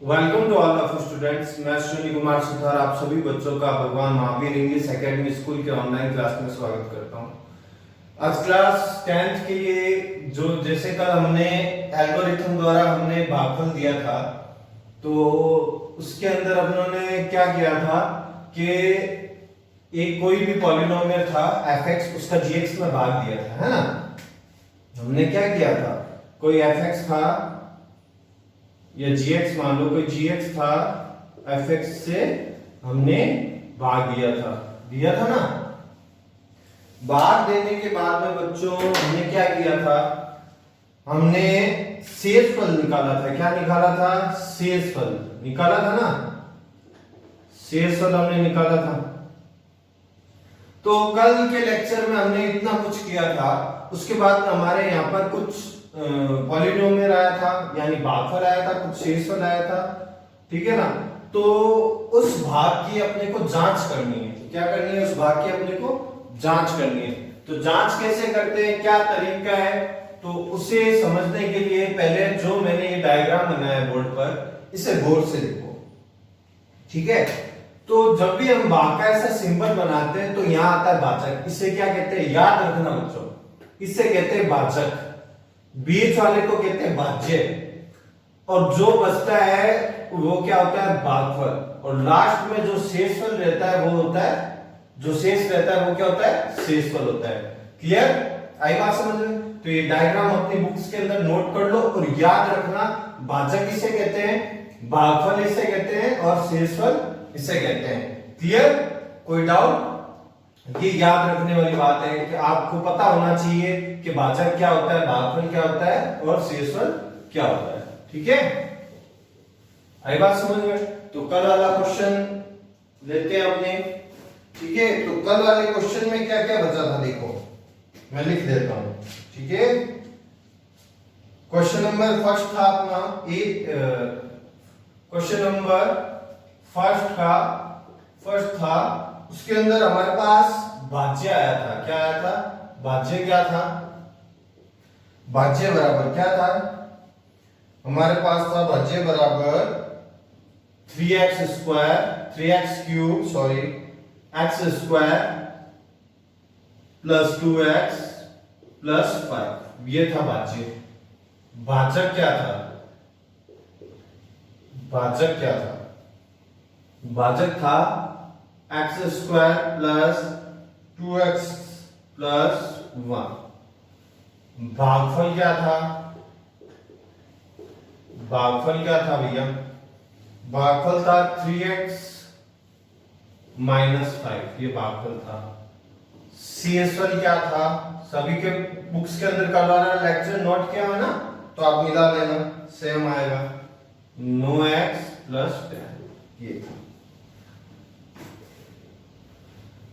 Welcome to all of students. मैं अश्विनी कुमार सुथार आप सभी बच्चों का Bhagwan Mahavir English Academy school के ऑनलाइन क्लास में स्वागत करता हूं। आज क्लास 10th के लिए जो जैसे कल हमने एल्गोरिथम द्वारा हमने भागफल दिया था, तो उसके अंदर उन्होंने क्या किया था कि एक कोई भी पॉलिनोमियल था fx, उसका gx में भाग दिया था, है ना। हमने क्या किया था, कोई fx था या gx, मान लो कोई gx था, fx से हमने भाग दिया था ना। भाग देने के बाद में बच्चों हमने क्या किया था, हमने शेषफल निकाला था। क्या निकाला था? शेषफल निकाला था ना, शेषफल हमने निकाला था। तो कल के लेक्चर में हमने इतना कुछ किया था। उसके बाद हमारे यहाँ पर कुछ पॉलिनोमियल आया था, यानी भागफल आया था, कुछ शेषफल आया था, ठीक है ना। तो उस भाग की अपने को जांच करनी है। क्या करनी है? उस भाग की अपने को जांच करनी है। तो जांच कैसे करते हैं, क्या तरीका है, तो उसे समझने के लिए पहले जो मैंने ये डायग्राम बनाया है बोर्ड पर, इसे गौर से देखो, ठीक है। तो जब भी हम भाग का ऐसा सिंबल बनाते हैं तो यहां आता है भाजक। इसे क्या कहते हैं, याद रखना बच्चों, इसे कहते हैं भाजक। बीच वाले को कहते हैं भाज्य, और जो बचता है वो क्या होता है, भागफल। और लास्ट में जो शेषफल रहता है वो होता है, जो शेष रहता है वो क्या होता है, शेषफल होता है। क्लियर? आई बात समझ में? तो ये डायग्राम अपनी बुक्स के अंदर नोट कर लो और याद रखना, भाजक इसे कहते हैं, भागफल इसे कहते हैं, और शेषफल इसे कहते हैं। क्लियर? कोई डाउट? ये याद रखने वाली बात है कि आपको पता होना चाहिए कि भाजक क्या होता है, भागफल क्या होता है, और शेषफल क्या होता है। ठीक है, आई बात समझ में? तो कल वाला क्वेश्चन लेते हैं अपने, ठीक है। तो कल वाले क्वेश्चन में क्या क्या बचा था देखो, मैं लिख देता हूं, ठीक है। क्वेश्चन नंबर फर्स्ट था अपना क्वेश्चन नंबर फर्स्ट था, उसके अंदर हमारे पास भाज्य आया था। क्या आया था? भाज्य क्या था? भाज्य बराबर क्या था हमारे पास? था भाज्य बराबर 3x square, 3x cube, sorry, x square plus 2x plus 5। ये था भाज्य। भाजक क्या था? भाजक क्या था? भाजक था x square plus 2x plus 1। भागफल क्या था? भागफल क्या था भैया? भागफल था 3x माइनस 5, ये भागफल था। शेषफल क्या था? सभी के बुक्स के अंदर कल वाला लेक्चर नोट किया है ना, तो आप मिला लेना, सेम आएगा, 9x प्लस 10, ये था,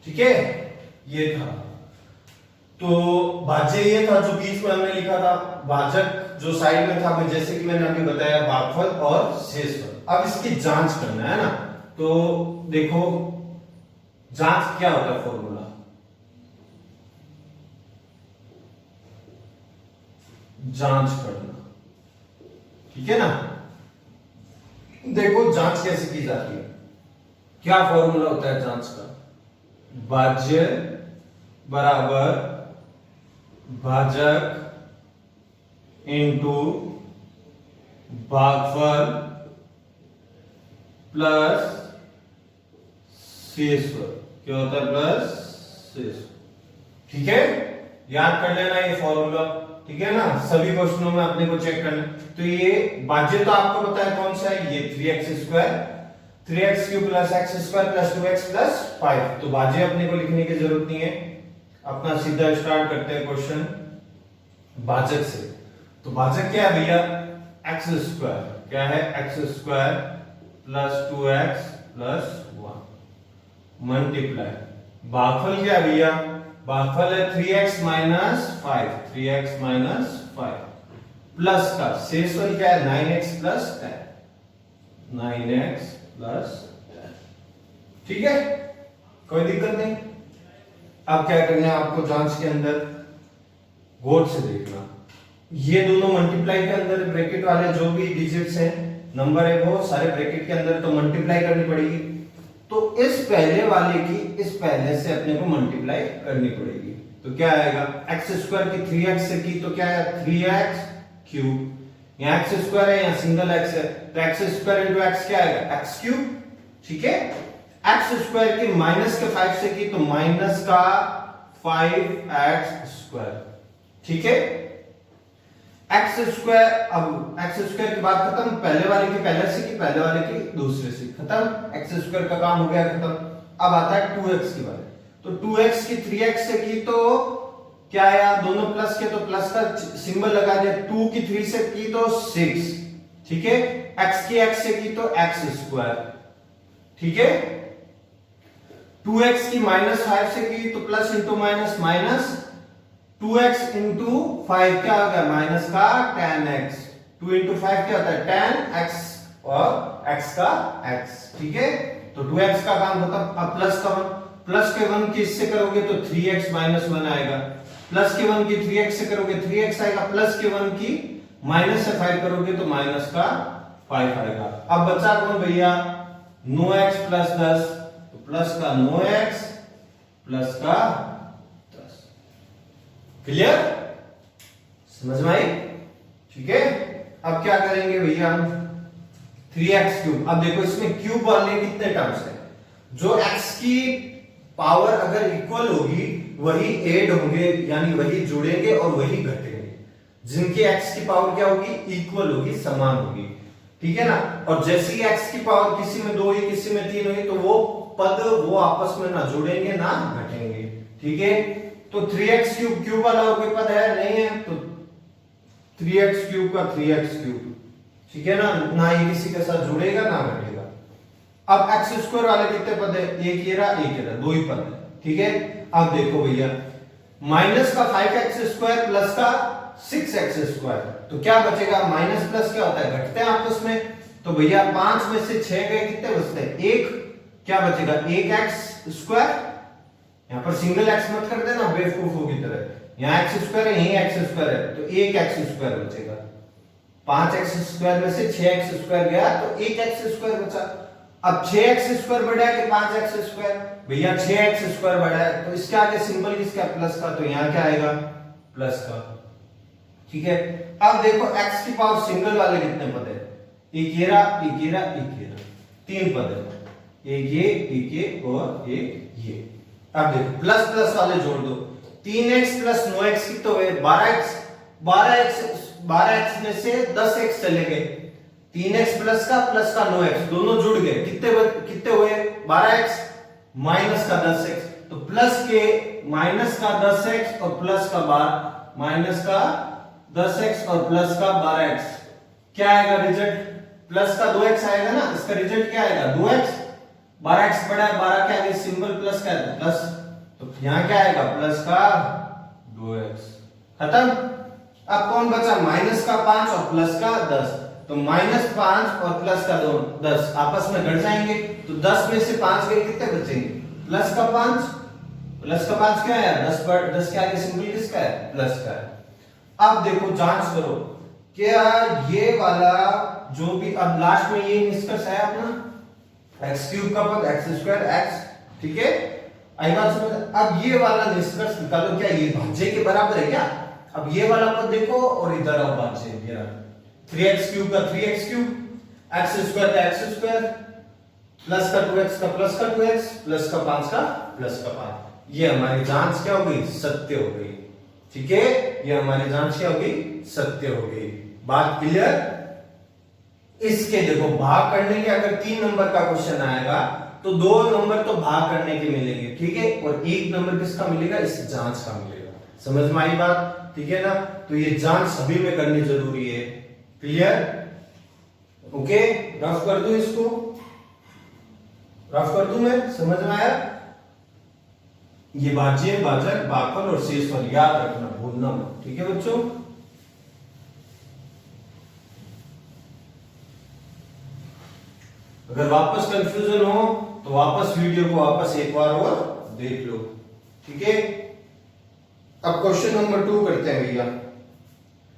ठीक है। ये था, तो भाज्य ये था जो बीच में हमने लिखा था, भाजक जो साइड में था, जैसे कि मैंने अभी बताया, भागफल और शेषफल। अब इसकी जांच करना है ना, तो देखो जांच क्या होता है, फॉर्मूला जांच करना, ठीक है ना। देखो जांच कैसे की जाती है, क्या फॉर्मूला होता है जांच का? भाज्य बराबर भाजक इंटू भागफल प्लस शेषफल। क्या होता है? प्लस शेषफल, ठीक है। याद कर लेना ये फॉर्मूला, ठीक है ना। सभी क्वेश्चनों में अपने को चेक करना। तो ये भाज्य तो आपको पता है कौन सा है, ये 3x square, 3x cube plus x square plus 2x plus 5। तो भाज्य अपने को लिखने की जरूरत नहीं है, अपना सीधा स्टार्ट करते हैं क्वेश्चन भाजक से। तो भाजक क्या है भैया? x square. क्या है? x square plus 2x plus 1 multiply. भागफल क्या है भैया? भागफल है 3x minus 5, 3x minus 5 plus का शेषफल क्या है? 9x प्लस 10, 9x प्लस 10, ठीक है, कोई दिक्कत नहीं। अब क्या करना है आपको, जांच के अंदर गौर से देखना, ये दोनों मल्टीप्लाई के अंदर ब्रैकेट वाले जो भी डिजिट्स हैं नंबर है वो सारे ब्रैकेट के अंदर, तो मल्टीप्लाई करनी पड़ेगी। तो इस पहले वाले की इस पहले से अपने को मल्टीप्लाई करनी पड़ेगी। तो क्या आएगा, एक्स स्क्वायर की 3x से की तो क्या है 3x क्यूब। यहाँ एक्स स्क्वायर है, यहाँ सिंगल एक्स है, तो एक्स स्क्वायर इंटू एक्स क्या आएगा एक्स क्यूब। ठीक है, एक्स स्क्वायर की माइनस के 5 से की तो माइनस का 5x स्क्वायर। ठीक है, एक्स स्क्वायर, अब एक्स स्क्वायर की बात खत्म, पहले वाले की पहले से की, पहले वाले की दूसरे से खत्म, एक्स स्क्वायर का काम हो गया खत्म। अब आता है 2x की बात। तो 2x की 3x से की तो क्या आया, दोनों प्लस के तो प्लस का सिंबल लगा दिया, 2 की 3 से की तो 6। ठीक है, x की x से की तो x स्क्वायर। ठीक है, 2x की -5 से की तो plus into minus minus 2x into 5 क्या हो गया माइनस का tan x। 2 इंटू 5 क्या होता है tan x और x का x। ठीक है, तो 2x का काम खत्म। अब प्लस का 1, प्लस के 1 की इससे करोगे तो 3x माइनस 1 आएगा, प्लस के 1 की 3x से करोगे 3x आएगा, प्लस के 1 की माइनस से 5 करोगे तो माइनस का 5 आएगा। अब बचा कौन भैया 9x प्लस 10, तो प्लस का 9x प्लस का 10। क्लियर, समझ में आई। ठीक है, अब क्या करेंगे भैया हम 3x क्यूब। अब देखो इसमें क्यूब वाले कितने टर्म्स है, जो x की पावर अगर इक्वल होगी वही ऐड होंगे, यानी वही जुड़ेंगे और वही घटेंगे। जिनकी x की पावर क्या होगी इक्वल होगी, समान होगी। ठीक है ना, और जैसे ही x की पावर किसी में 2 हुई किसी में 3 हुई तो वो पद वो आपस में ना जुड़ेंगे ना घटेंगे। ठीक है, तो 3x क्यूब क्यूब वाला कोई पद है नहीं है, तो 3x क्यूब का 3x क्यूब। ठीक है ना ये किसी के साथ जुड़ेगा ना घटेगा। अब एक्स स्क्वायर वाले कितने पद है, एक ये रहा एक ये रहा, 2 ही पद है। ठीक है, अब देखो भैया माइनस का 5x स्क्वायर प्लस का 6x स्क्वायर, तो क्या बचेगा, माइनस प्लस क्या होता है घटते हैं आपस में, तो भैया 5 में से 6 गए कितने बचते हैं, एक, क्या बचेगा 1x स्क्वायर। यहां पर सिंगल x मत कर देना बेवकूफों की तरह, यहां x स्क्वायर है यहीं x स्क्वायर है, तो 1x स्क्वायर बचेगा। 5x स्क्वायर में से 6x स्क्वायर गया तो 1x स्क्वायर बचा। अब 6x स्क्वायर बढ़ा है कि 5x स्क्वायर, भैया 6x स्क्वायर बढ़ा है, तो इसके आगे सिंबल किसका प्लस का, तो यहां क्या आएगा प्लस का। ठीक है, अब देखो x की पावर सिंगल वाले कितने पद है, एक ये रहा एक ये रहा एक ये रहा, 3 पद है, एक ये और एक ये। अब देखो प्लस प्लस वाले जोड़ दो, 3x प्लस 9x की तो है 12x, 12x में से 10x चले गए, 3x प्लस का 9x दोनों जुड़ गए, कितने हुए 12x माइनस का 10x, तो प्लस के माइनस का 10x और प्लस का 12, माइनस का 10x और प्लस का 12x, क्या आएगा रिजल्ट, प्लस का 2x आएगा ना, इसका रिजल्ट क्या आएगा 2x, 12x बड़ा है 12 के आगे सिंबल प्लस का है प्लस, तो यहां क्या आएगा प्लस का 2x। खत्म। अब कौन बचा, माइनस का 5 और प्लस का 10, तो -5 और प्लस का 10 आपस में घट जाएंगे, तो 10 में से 5 गए कितने बचेंगे, प्लस का 5, प्लस का 5 क्या है 10 के आगे सिंबल किसका है प्लस का है। अब देखो जांच करो क्या ये वाला जो भी, अब लास्ट में ये निष्कर्ष है अपना x क्यूब का पद x स्क्वायर x, ठीक है आई बात समझ। अब ये वाला निष्कर्ष निकालो, क्या ये भाज्य के बराबर है क्या, अब ये वाला पद देखो और इधर अब भाज्य, ये 3x क्यूब का 3x क्यूब, x स्क्वायर का x स्क्वायर, प्लस का 2x का प्लस का 2x, प्लस का 5 का प्लस का 5, ये हमारी जांच क्या हो गई सत्य हो गई। ठीक है, ये हमारी जांच क्या हो गई सत्य हो गई। बात क्लियर। इसके देखो भाग करने के अगर 3 नंबर का क्वेश्चन आएगा तो 2 नंबर तो भाग करने के मिलेंगे, ठीक है, और 1 नंबर किसका मिलेगा, इस जांच का मिलेगा। समझ में आई बात, ठीक है ना, तो ये जांच सभी में करनी जरूरी है। क्लियर, ओके, रफ कर दूं इसको, रफ कर दूं मैं, समझ में आया। ये भाज्य भाजक भागफल और शेषफल याद रखना, भूलना मत, ठीक है बच्चों। अगर वापस कंफ्यूजन हो तो वापस वीडियो को वापस एक बार और देख लो, ठीक है। अब क्वेश्चन नंबर 2 करते हैं भैया।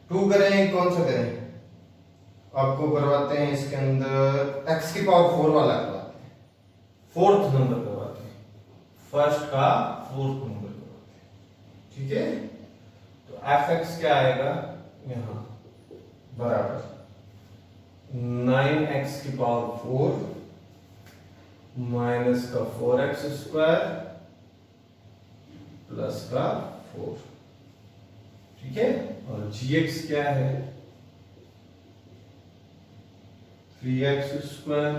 2 करें, कौन सा करें, आपको करवाते हैं इसके अंदर x की पावर 4 वाला करवाते हैं, फोर्थ नंबर करवाते हैं, फर्स्ट का फोर्थ नंबर करवाते हैं, ठीक है। तो fx क्या आएगा यहां बराबर 9x की पावर 4 माइनस का 4x स्क्वायर प्लस का 4, ठीक है। और gx क्या है 3x स्क्वायर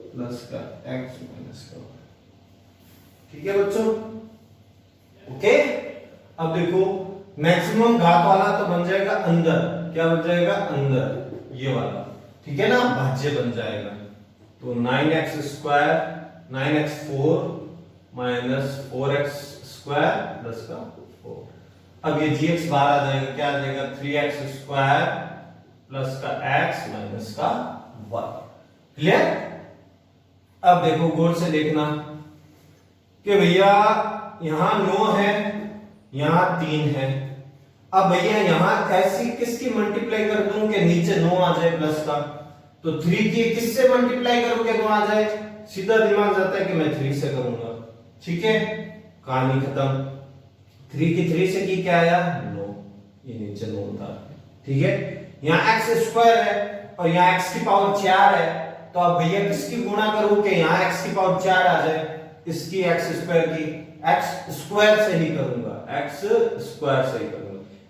प्लस का x माइनस का 1, ठीक है बच्चों, ओके। अब देखो मैक्सिमम घात वाला तो बन जाएगा अंदर, क्या बन जाएगा अंदर ये वाला, ठीक है ना, भाज्य बन जाएगा। तो 9x square 9x 4 minus 4x square plus का 4। अब ये gx बाहर आ जाएगा, क्या आ जाएगा 3x स्क्वायर प्लस का x माइनस का 1, क्लियर। अब देखो गौर से देखना कि भैया यहां 9 है, यहां 3 है। अब भैया यहां ऐसी किसकी मल्टीप्लाई कर दूं कि नीचे 9 आ जाए प्लस का, तो 3 की किससे मल्टीप्लाई करूं कि 9 आ जाए, सीधा दिमाग जाता है कि मैं 3 से करूंगा, ठीक है, कहानी खत्म। 3 की 3 से की क्या आया 9, ये नीचे 9 था, ठीक है। यहां x स्क्वायर है और यहां x की पावर 4 है, तो अब भैया किसकी गुणा करूं कि यहां x की पावर 4 आ जाए, इसकी x स्क्वायर की x स्क्वायर से ही करूंगा, x स्क्वायर से ही करूंगा।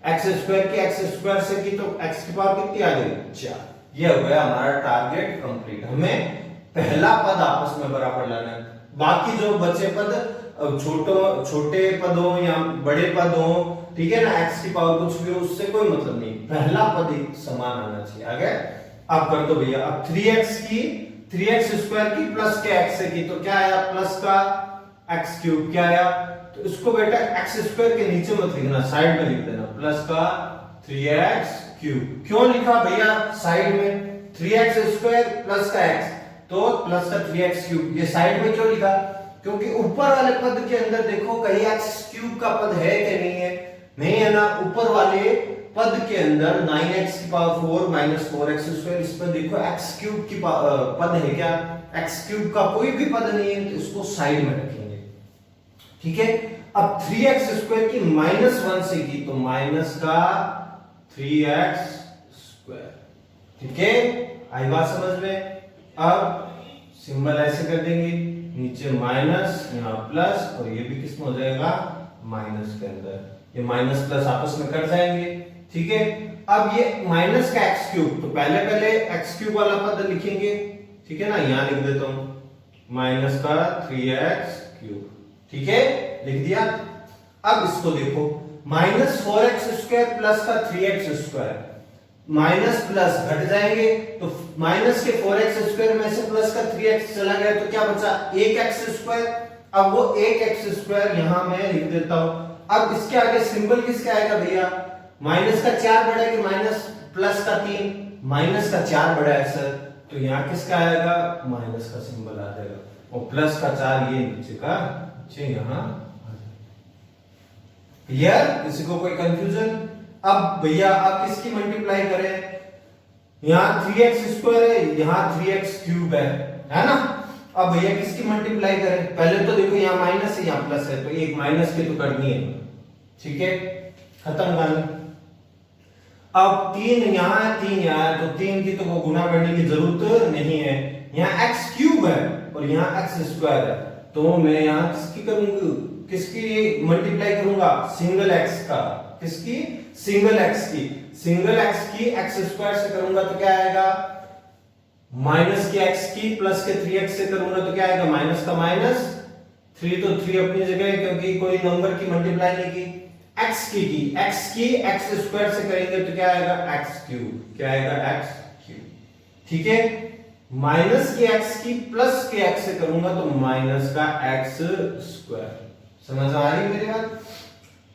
x स्क्वायर की x स्क्वायर से की तो x की पावर कितनी आ गई 4। ये हो गया हमारा टारगेट कंप्लीट। हमें पहला पद आपस में बराबर लाना है, बाकी जो बचे पद छोटे पद हो या बड़े पद हो, ठीक है ना, x की पावर कुछ भी हो उससे कोई मतलब नहीं, पहला पद ही समान आना चाहिए। आगे अब कर दो भैया, अब 3x स्क्वायर की प्लस के x से की तो क्या आया प्लस का x क्यूब, क्या आया, तो इसको बेटा x स्क्वायर के नीचे मत लिखना, साइड में लिख देना, प्लस का 3x क्यूब। क्यों लिखा भैया साइड में 3x स्क्वायर प्लस का x, तो प्लस का 3x क्यूब, ये साइड में क्यों लिखा, क्योंकि ऊपर वाले पद के अंदर देखो कहीं x क्यूब का पद है कि नहीं है, नहीं है ना। ऊपर वाले पद के अंदर 9x की पावर 4 माइनस 4x स्क्वायर, इस पर देखो x क्यूब की पद है क्या, x क्यूब का कोई भी पद नहीं है, तो इसको साइड में रखेंगे, ठीक है। अब 3x स्क्वायर की -1 से की तो माइनस का 3x स्क्वायर, ठीक है, आई बात समझ में। अब सिंबल ऐसे कर देंगे, नीचे माइनस यहां प्लस, और ये भी किसमें हो जाएगा माइनस के अंदर, ये माइनस प्लस आपस में कट जाएंगे, ठीक है। अब ये माइनस का x क्यूब, तो पहले x क्यूब वाला पद लिखेंगे, ठीक है ना, यहां लिख देता हूं माइनस का 3x क्यूब, ठीक है, लिख दिया। अब इसको देखो माइनस 4x स्क्वायर प्लस का 3x स्क्वायर, माइनस प्लस घट जाएंगे, तो माइनस के 4x स्क्वायर में से प्लस का 3x चला गया, तो क्या बचा 1x स्क्वायर। अब वो 1x स्क्वायर यहां मैं लिख देता हूं। अब इसके आगे सिंबल किसका आएगा भैया, माइनस का 4 बड़ा है कि माइनस प्लस का 3, माइनस का 4 बड़ा है सर, तो यहां किसका आएगा माइनस का सिंबल आ जाएगा, और प्लस का 4 ये नीचे का नीचे यहां आ जाएगा। क्लियर, किसी को कोई कंफ्यूजन। अब भैया आप किसकी मल्टीप्लाई करें, यहां 3x स्क्वायर है, यहां 3x क्यूब है ना। अब भैया किसकी मल्टीप्लाई करें, पहले तो देखो यहां माइनस है यहां प्लस है, तो एक माइनस की तो करनी है, ठीक है, खत्म कहानी। अब 3 यहां है 3 यहां है, तो 3 की तो वो गुना करने की जरूरत नहीं है, यहां x क्यूब है और यहां x स्क्वायर है, तो मैं यहां किसकी करूंगा, किसकी मल्टीप्लाई करूंगा सिंगल x का, किसकी सिंगल x की, सिंगल x की x स्क्वायर से करूंगा तो क्या आएगा माइनस की x की प्लस के 3x से करूंगा तो क्या आएगा माइनस का माइनस 3, तो 3 अपनी जगह है क्योंकि कोई नंबर की मल्टीप्लाई नहीं की। x की x स्क्वायर से करेंगे तो क्या आएगा x क्यूब, क्या आएगा x क्यूब, ठीक है। माइनस की x की प्लस के x से करूंगा तो माइनस का x स्क्वायर, समझ आ रही मेरी बात।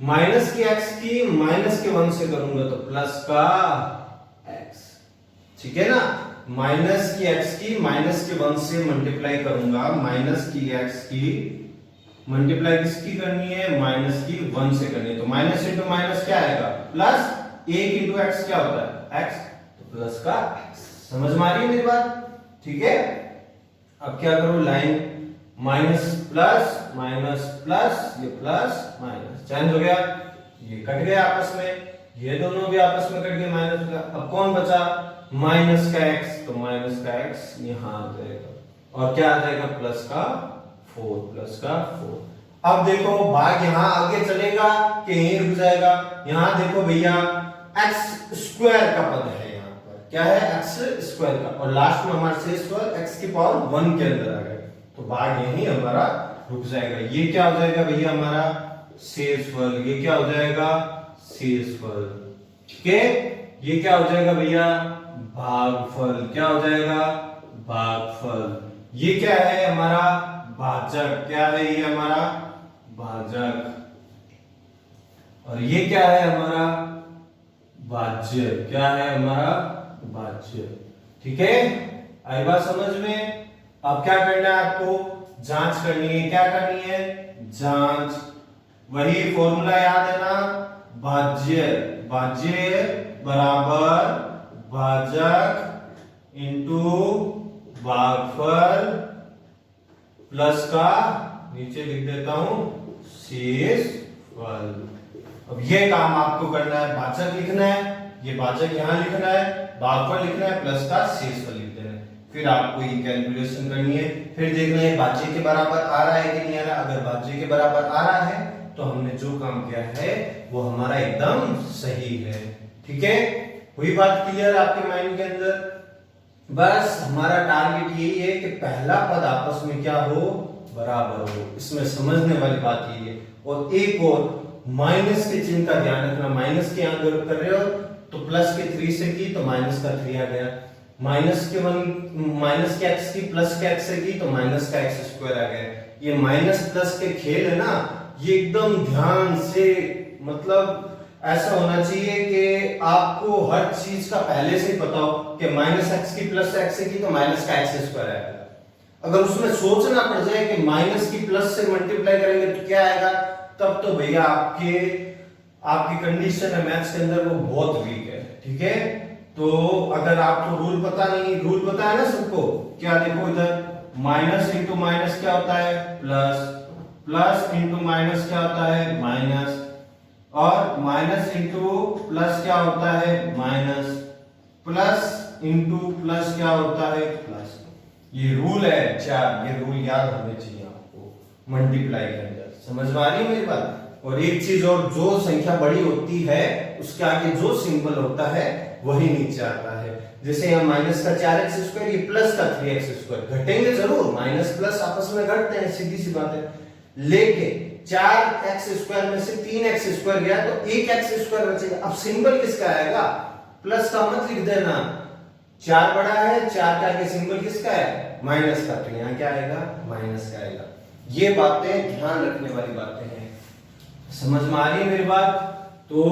माइनस की x की माइनस के 1 से करूंगा तो प्लस का x, ठीक है ना। माइनस की x की माइनस के 1 से मल्टीप्लाई करूंगा, माइनस की x की मल्टीप्लाई किसकी करनी है माइनस की 1 से करनी है, तो माइनस इंटू माइनस क्या आएगा प्लस, 1 इंटू x क्या होता है x, तो प्लस का x, समझ में आ रही है मेरी बात? ठीक है, अब क्या करो, लाइन माइनस प्लस, ये प्लस माइनस चेंज हो गया, ये कट गया आपस में, ये दोनों भी आपस में कट गए माइनस का। अब कौन बचा, माइनस का x, तो माइनस का x यहां आ जाएगा और क्या आ जाएगा, प्लस का 4। अब देखो भाग यहां आगे चलेगा कि यहीं रुक जाएगा? यहां देखो भैया x स्क्वायर का पद है, यहां पर क्या है, x स्क्वायर का, और लास्ट में हमारे शेष पद x की पावर 1 के अंदर आ गए, तो भाग यहीं हमारा रुक जाएगा। ये क्या हो जाएगा भैया, हमारा शेषफल, ये क्या हो जाएगा, शेषफल। ठीक है, ये क्या हो जाएगा भैया, भागफल, क्या हो जाएगा, भागफल। ये क्या है हमारा, भाजक, क्या है ये हमारा, भाजक, और ये क्या है हमारा, भाज्य, क्या है हमारा, भाज्य। ठीक है, आई बात समझ में? अब क्या करना है आपको, जांच करनी है, क्या करनी है, जांच। वही फॉर्मूला याद है ना, भाज्य बराबर भाजक इंटू भागफल प्लस का, नीचे लिख देता हूं, शेषफल। अब ये काम आपको करना है, भाजक लिखना है, ये भाजक यहां लिखना है, भागफल लिखना है, प्लस का शेषफल लिख देना है। फिर आपको ये कैलकुलेशन करनी है, फिर देखना है भाज्य के बराबर आ रहा है कि नहीं आ रहा। अगर भाज्य के बराबर आ रहा है तो हमने जो काम किया है वो हमारा एकदम सही है। ठीक है, हुई बात क्लियर आपके माइंड के अंदर? बस हमारा टारगेट यही है कि पहला पद आपस में क्या हो, बराबर हो। इसमें समझने वाली बात यही है। और एक और, माइनस के चिन्ह का ध्यान रखना, माइनस के यहां गलत कर रहे हो तो प्लस के 3 से की तो माइनस का 3 आ गया, माइनस के x की प्लस के x से की तो माइनस का x स्क्वायर आ गया। ये माइनस प्लस के खेल है ना, ये एकदम ध्यान से, मतलब ऐसा होना चाहिए कि आपको हर चीज का पहले से ही पता हो कि माइनस एक्स की प्लस एक्स से की तो माइनस का एक्स स्क्वायर आएगा। अगर उसमें सोचना पड़ जाए कि माइनस की प्लस से मल्टीप्लाई करेंगे तो क्या आएगा, तब तो भैया आपकी कंडीशन है मैथ्स के अंदर वो बहुत वीक है। ठीक है, तो अगर आपको रूल पता नहीं, रूल पता है ना सबको, क्या देखो इधर, माइनस इंटू माइनस क्या होता है, प्लस, प्लस इंटू माइनस क्या होता है, माइनस, और माइनस इंटू प्लस क्या होता है, माइनस, प्लस इंटू प्लस क्या होता है, प्लस। ये रूल है 4, ये रूल याद होने चाहिए आपको मल्टीप्लाई के अंदर। समझ में आ रही है मेरी बात? और एक चीज और, जो संख्या बड़ी होती है उसके आगे जो सिंबल होता है वही नीचे आता है। जैसे यहाँ माइनस का 4x स्क्वायर, ये प्लस का 3x स्क्वायर, घटेंगे जरूर, माइनस प्लस आपस में घटते हैं, सीधी सी बात है। लेकिन 4x स्क्वायर में से 3x स्क्वायर गया तो 1x स्क्वायर बचेगा। अब सिंबल किसका आएगा, प्लस का मत लिख देना, 4 बड़ा है, 4 का आगे सिंबल किसका है, माइनस का, तो यहाँ क्या आएगा, माइनस का आएगा। ये बातें ध्यान रखने वाली बातें हैं। समझ में आ रही है मेरी बात? तो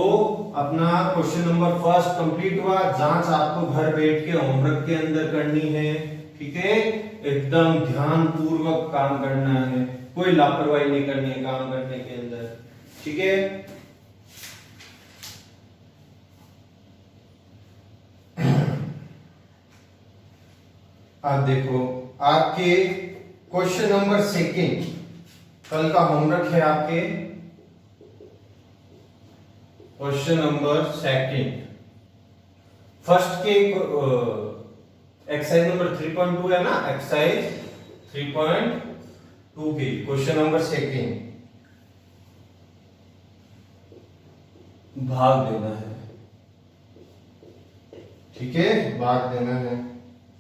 अपना क्वेश्चन नंबर फर्स्ट कंप्लीट हुआ। जांच आपको घर बैठ के होमवर्क के अंदर करनी है। ठीक है, एकदम ध्यान पूर्वक काम करना है, कोई लापरवाही नहीं करनी है काम करने के अंदर। ठीक है, अब देखो आपके क्वेश्चन नंबर सेकंड, कल का होमवर्क है आपके क्वेश्चन नंबर सेकंड। फर्स्ट के एक्सरसाइज नंबर 3.2 है ना, एक्सरसाइज 3.2 की क्वेश्चन नंबर सेकंड, भाग देना है। ठीक है, भाग देना है।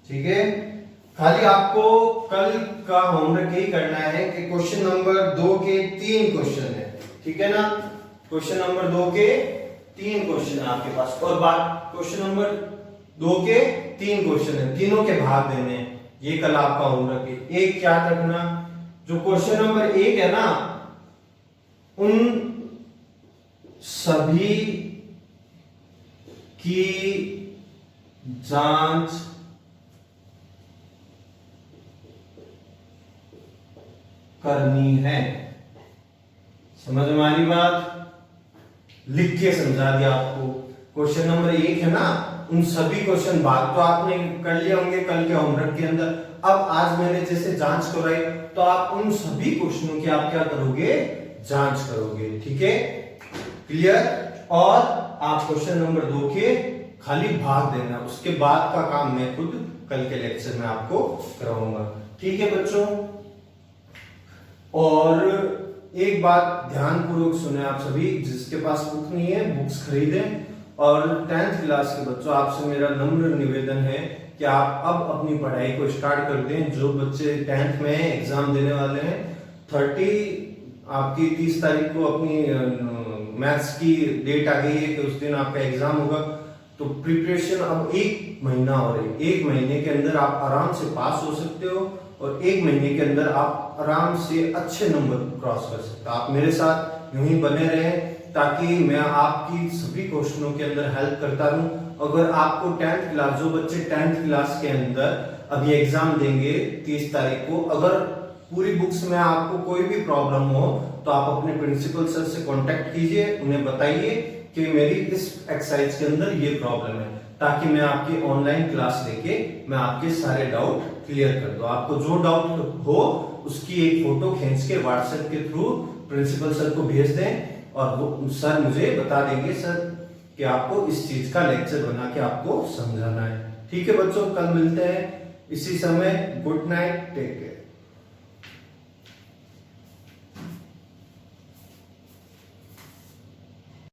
ठीक है, खाली आपको कल का होमवर्क यही करना है कि क्वेश्चन नंबर 2 के 3 क्वेश्चन है। ठीक है ना, क्वेश्चन नंबर 2 के 3 क्वेश्चन है आपके पास, और बात क्वेश्चन नंबर 2 के 3 क्वेश्चन है, तीनों के भाग देने हैं। ये कल आपका होमवर्क है। एक क्या रखना, जो क्वेश्चन नंबर 1 है ना, उन सभी की जांच करनी है। समझ में आ रही बात? लिख के समझा दिया आपको। क्वेश्चन नंबर 1 है ना, उन सभी क्वेश्चन भाग तो आपने कर लिए होंगे कल के होमवर्क के अंदर। अब आज मैंने जैसे जांच कराई तो आप उन सभी क्वेश्चनों की आप क्या करोगे, जांच करोगे, ठीक है, क्लियर। और आप क्वेश्चन नंबर 2 के खाली भाग देना, उसके बाद का काम मैं खुद कल के लेक्चर में आपको कराऊंगा, ठीक है बच्चों। और एक बात ध्यान पूर्वक सुने आप सभी, जिसके पास बुक नहीं है बुक्स खरीदें। और 10th क्लास के बच्चों आपसे मेरा नम्र निवेदन है कि आप अब अपनी पढ़ाई को स्टार्ट कर दें। जो बच्चे 10th में एग्जाम देने वाले हैं, 30 तारीख को अपनी मैथ्स की डेट आ गई है कि उस दिन आपका एग्जाम होगा। तो प्रिपरेशन अब 1 महीना हो रही है, 1 महीने के अंदर आप आराम से पास हो सकते हो और 1 महीने के अंदर आप आराम से अच्छे नंबर क्रॉस कर सकते हो। आप मेरे साथ यूं ही बने रहें ताकि मैं आपकी सभी क्वेश्चनों के अंदर हेल्प करता रहूं। अगर आपको 10th क्लास, जो बच्चे 10th क्लास के अंदर अभी एग्जाम देंगे 30 तारीख को, अगर पूरी बुक्स में आपको कोई भी प्रॉब्लम हो तो आप अपने प्रिंसिपल सर से कांटेक्ट कीजिए, उन्हें बताइए कि मेरी इस एक्सरसाइज के अंदर ये प्रॉब्लम है, ताकि मैं आपकी ऑनलाइन क्लास लेके मैं आपके सारे डाउट क्लियर कर दूं। आपको जो डाउट हो उसकी एक फोटो खींच के व्हाट्सएप के थ्रू प्रिंसिपल सर को भेज दें और वो सर मुझे बता देंगे सर कि आपको इस चीज का लेक्चर बना के आपको समझाना है, ठीक है बच्चों। कल मिलते हैं इसी समय। Good night, take care.